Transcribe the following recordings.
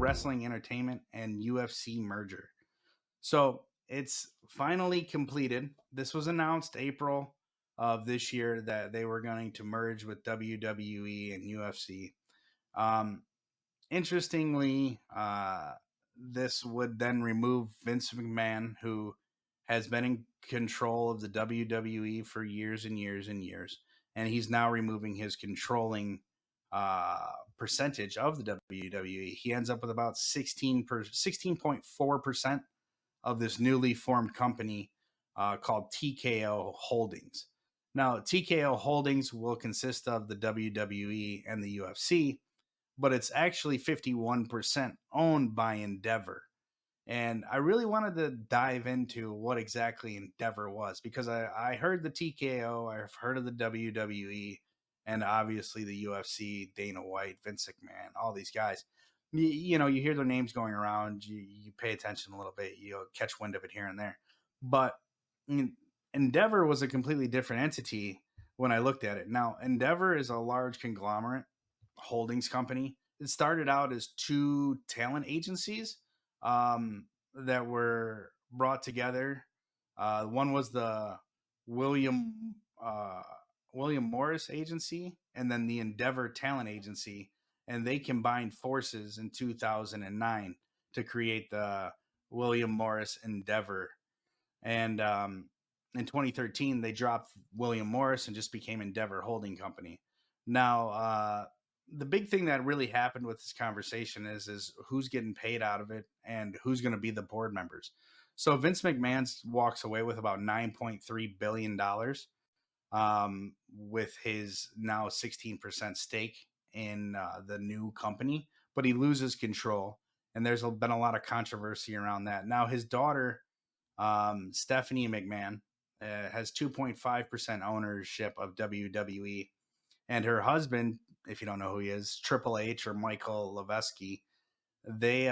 Wrestling Entertainment and UFC merger. So it's finally completed. This was announced April of this year that they were going to merge with WWE and UFC. Um, Interestingly, this would then remove Vince McMahon, who has been in control of the WWE for years and years and years, and he's now removing his controlling percentage of the WWE. He ends up with about 16.4% of this newly formed company called TKO Holdings. Now, TKO Holdings will consist of the WWE and the UFC, but it's actually 51% owned by Endeavor. And I really wanted to dive into what exactly Endeavor was, because I heard the TKO, I've heard of the WWE, and obviously the UFC, Dana White, Vince McMahon, all these guys. You hear their names going around, you pay attention a little bit, you'll catch wind of it here and there. But Endeavor was a completely different entity when I looked at it. Now, Endeavor is a large conglomerate holdings company. It started out as two talent agencies that were brought together. One was the William William Morris Agency, and then the Endeavor Talent Agency, and they combined forces in 2009 to create the William Morris Endeavor. And in 2013, they dropped William Morris and just became Endeavor Holding Company. Now, the big thing that really happened with this conversation is who's getting paid out of it and who's going to be the board members. So Vince McMahon walks away with about $9.3 billion with his now 16% stake in the new company, but he loses control. And there's been a lot of controversy around that. Now, his daughter, Stephanie McMahon, has 2.5% ownership of WWE. And her husband, if you don't know who he is, Triple H or Michael Levesky, they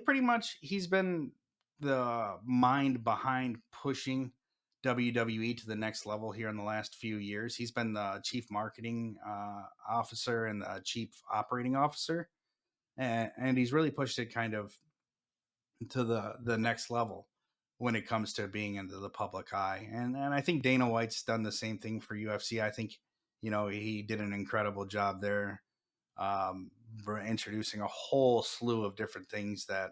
pretty much, he's been the mind behind pushing WWE to the next level here in the last few years. He's been the chief marketing officer and the chief operating officer, and he's really pushed it kind of to the next level when it comes to being into the public eye. And I think Dana White's done the same thing for UFC. I think, he did an incredible job there, for introducing a whole slew of different things that,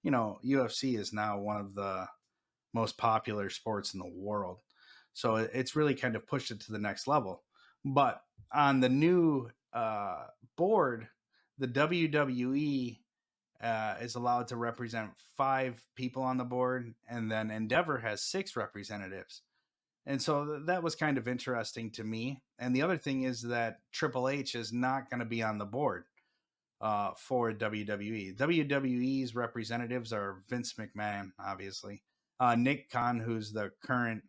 UFC is now one of the most popular sports in the world. So it's really kind of pushed it to the next level. But on the new board, the WWE is allowed to represent 5 people on the board, and then Endeavor has 6 representatives. And so that was kind of interesting to me. And the other thing is that Triple H is not going to be on the board for WWE. WWE's representatives are Vince McMahon, obviously, Nick Khan, who's the current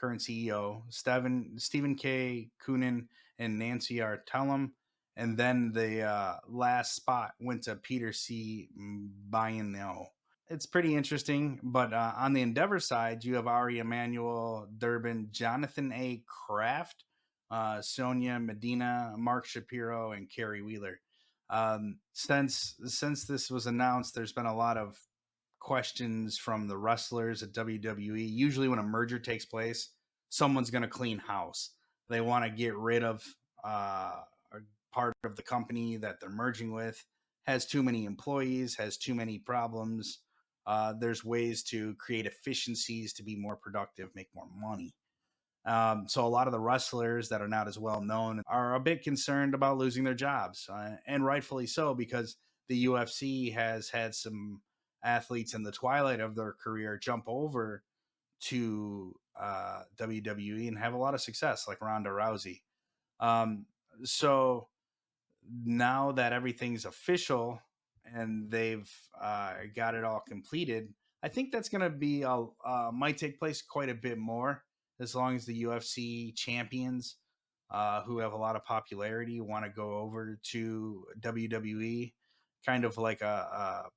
CEO, Stephen K. Coonan, and Nancy Artelum. And then the last spot went to Peter C. Baiano. It's pretty interesting. But on the Endeavor side, you have Ari Emanuel Durbin, Jonathan A. Kraft, Sonia Medina, Mark Shapiro, and Kerry Wheeler. Since this was announced, there's been a lot of questions from the wrestlers at WWE. Usually when a merger takes place, someone's going to clean house. They want to get rid of a part of the company that they're merging with, has too many employees, has too many problems. There's ways to create efficiencies to be more productive, make more money. So a lot of the wrestlers that are not as well known are a bit concerned about losing their jobs, and rightfully so, because the UFC has had some athletes in the twilight of their career jump over to WWE and have a lot of success, like Ronda Rousey. So now that everything's official and they've got it all completed, I think that's going to be might take place quite a bit more, as long as the UFC champions who have a lot of popularity want to go over to WWE, kind of like a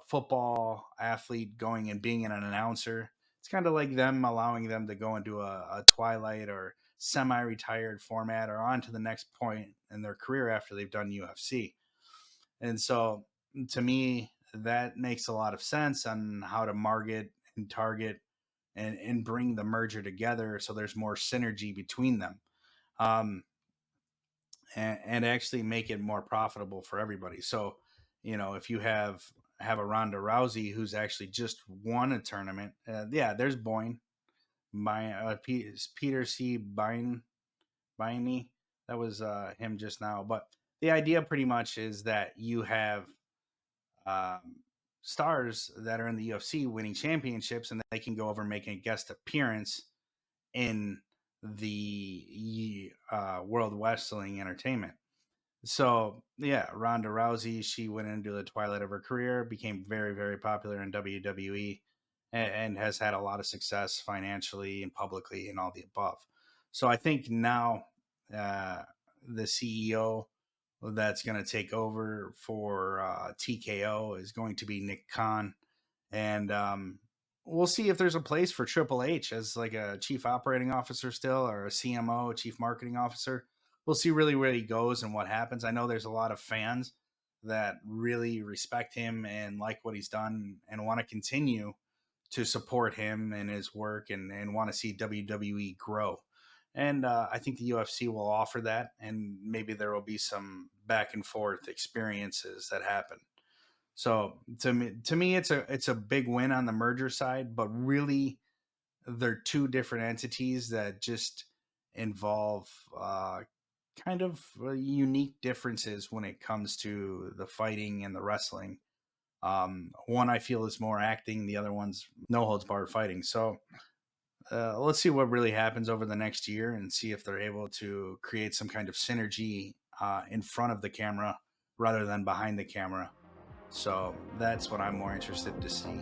football athlete going and being an announcer. It's kind of like them allowing them to go into a twilight or semi-retired format or on to the next point in their career after they've done UFC. And so to me, that makes a lot of sense on how to market and target and bring the merger together so there's more synergy between them. Um, and actually make it more profitable for everybody. So, if you have a Ronda Rousey who's actually just won a tournament, yeah, there's Boyne, Peter C. Biney, that was him just now. But the idea pretty much is that you have um, stars that are in the UFC winning championships, and they can go over and make a guest appearance in the World Wrestling Entertainment. So yeah, Ronda Rousey, she went into the twilight of her career, became very, very popular in WWE, and has had a lot of success financially and publicly and all the above. So I think now uh, the CEO that's going to take over for TKO is going to be Nick Khan, and we'll see if there's a place for Triple H as like a chief operating officer still, or a CMO, chief marketing officer. We'll see really where he goes and what happens. I know there's a lot of fans that really respect him and like what he's done and want to continue to support him and his work, and want to see WWE grow. And I think the UFC will offer that, and maybe there will be some back and forth experiences that happen. So to me, it's a big win on the merger side, but really, they're two different entities that just involve kind of unique differences when it comes to the fighting and the wrestling. One I feel is more acting, the other one's no holds barred fighting. So let's see what really happens over the next year and see if they're able to create some kind of synergy in front of the camera rather than behind the camera. So that's what I'm more interested to see.